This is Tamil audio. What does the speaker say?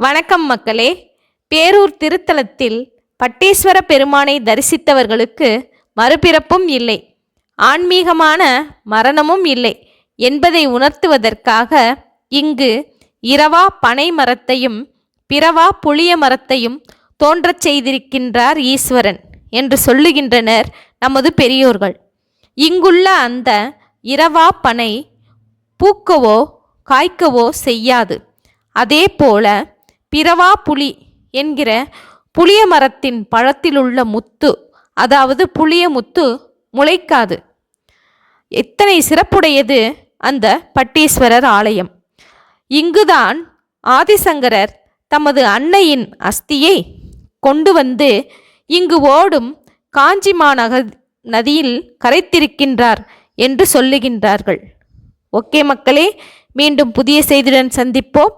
வணக்கம் மக்களே. பேரூர் திருத்தலத்தில் பட்டீஸ்வர பெருமானை தரிசித்தவர்களுக்கு மறுபிறப்பும் இல்லை, ஆன்மீகமான மரணமும் இல்லை என்பதை உணர்த்துவதற்காக இங்கு இரவா பனை மரத்தையும் பிறவா புளிய மரத்தையும் தோன்றச் செய்திருக்கின்றார் ஈஸ்வரன் என்று சொல்லுகின்றனர் நமது பெரியோர்கள். இங்குள்ள அந்த இரவா பனை பூக்கவோ காய்க்கவோ செய்யாது. அதே போல பிறவா புளி என்கிற புளிய மரத்தின் பழத்திலுள்ள முத்து, அதாவது புளிய முத்து முளைக்காது. எத்தனை சிறப்புடையது அந்த பட்டீஸ்வரர் ஆலயம்! இங்குதான் ஆதிசங்கரர் தமது அன்னையின் அஸ்தியை கொண்டு வந்து இங்கு ஓடும் காஞ்சி நதியில் கரைத்திருக்கின்றார் என்று சொல்லுகின்றார்கள். ஓகே மக்களே, மீண்டும் புதிய செய்தியுடன் சந்திப்போம்.